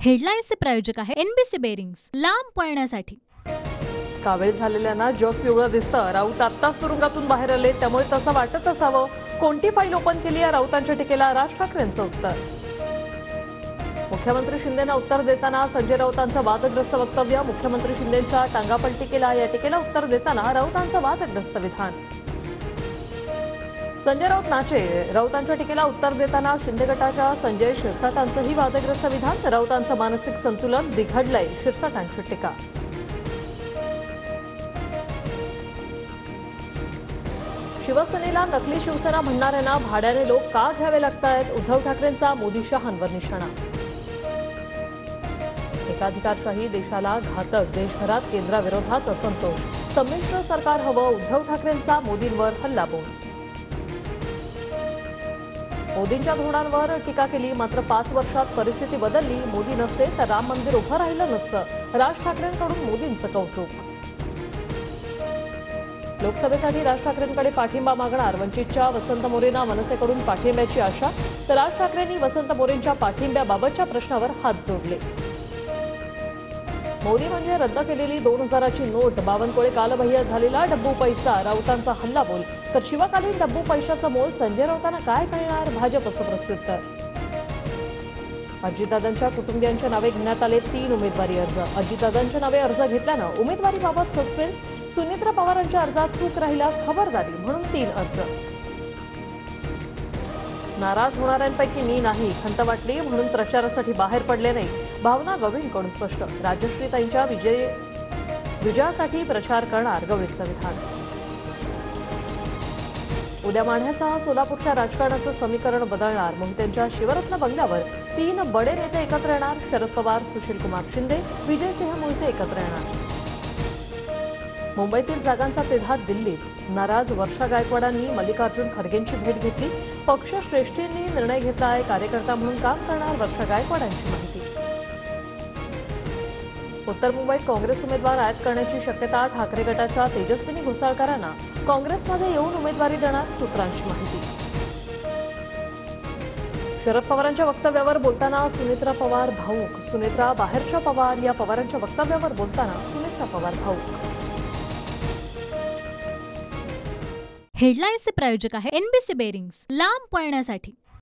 हेडलाईन्सचे प्रायोजक आहे NBC bearings, लांब पळण्यासाठी. कावेळ झालेल्यांना जग पिवळं दिसतं. राऊत आत्ताच तुरुंगातून बाहेर आले, त्यामुळे तसं वाटत असावं. कोणती फाईल ओपन केली या राऊतांच्या टीकेला राज ठाकरेंचं उत्तर. मुख्यमंत्री शिंदेंना उत्तर देताना संजय राऊतांचं वादग्रस्त वक्तव्य. मुख्यमंत्री शिंदेंच्या टांगापलटी केला या टीकेला उत्तर देताना राऊतांचं वादग्रस्त विधान. संजय राऊत नाचे. राऊतांच्या टीकेला उत्तर देताना शिंदे गटाच्या संजय शिरसाटांचंही वादग्रस्त विधान. राऊतांचं मानसिक संतुलन बिघडलंय, शिरसाटांची टीका. शिवसेनेला नकली शिवसेना म्हणणाऱ्यांना भाड्याने लोक का घ्यावे लागतायत? उद्धव ठाकरेंचा मोदी शहांवर निशाणा. एकाधिकारशाही देशाला घातक. देशभरात केंद्राविरोधात असंतोष. संमिश्र सरकार हवं. उद्धव ठाकरेंचा मोदींवर हल्लाबोल. मोदींच्या धोरणांवर टीका केली, मात्र 5 वर्षात परिस्थिती बदलली. मोदी नसते तर राम मंदिर उभं राहिलं नसतं. राज ठाकरेंकडून मोदींचं कौतुक. लोकसभेसाठी राज ठाकरेंकडे पाठिंबा मागणार. वंचितच्या वसंत मोरेंना मनसेकडून पाठिंब्याची आशा, तर राज ठाकरेंनी वसंत मोरेंच्या पाठिंब्याबाबतच्या प्रश्नावर हात जोडले. मोदी म्हणजे रद्द केलेली 2000ची नोट. बावनकुळे कालबाह्य झालेला डब्बू पैसा. राऊतांचा हल्लाबोल. तर शिवकालीन डब्बू पैशाचं मोल संजय राऊतांना काय कळणार? भाजपचं प्रत्युत्तर. अजितदादांच्या कुटुंबियांच्या नावे घेण्यात आले 3 उमेदवारी अर्ज. अजितदादांच्या नावे अर्ज घेतल्यानं उमेदवारीबाबत सस्पेन्स. सुनेत्रा पवारांच्या अर्जात चूक राहिल्यास खबरदारी म्हणून 3 अर्ज. नाराज होणाऱ्यांपैकी मी नाही. खंत वाटली म्हणून प्रचारासाठी बाहेर पडले नाही. भावना गवळींकडून स्पष्ट. राजश्रीताईंच्या विजयासाठी प्रचार करणार. गवळींचं विधान. उद्या माढ्यासह सोलापूरच्या राजकारणाचं समीकरण बदलणार. मोहितेंच्या शिवरत्न बंगल्यावर 3 बडे नेते एकत्र येणार. शरद पवार, सुशीलकुमार शिंदे, विजयसिंह मोहिते एकत्र येणार. मुंबईतील जागांचा तिढा दिल्लीत. नाराज वर्षा गायकवाडांनी मल्लिकार्जुन खरगेंची भेट घेतली. पक्षश्रेष्ठींनी निर्णय घेतला आहे. कार्यकर्ता म्हणून काम करणार. वर्षा गायकवाडांची माहिती. उत्तर मुंबईत काँग्रेस उमेदवार आयात करण्याची शक्यता. ठाकरे गटाच्या तेजस्विनी घोसाळकरांना काँग्रेसमध्ये येऊन उमेदवारी देणार. सूत्रांची माहिती. शरद पवारांच्या वक्तव्यावर बोलताना सुनेत्रा पवार भाऊक. सुनेत्रा बाहेरच्या पवार. या पवारांच्या वक्तव्यावर बोलताना सुनेत्रा पवार भाऊक. हेडलाईन्सचे प्रायोजक आहे एनबीसी बेरिंग्स, लांब पळण्यासाठी.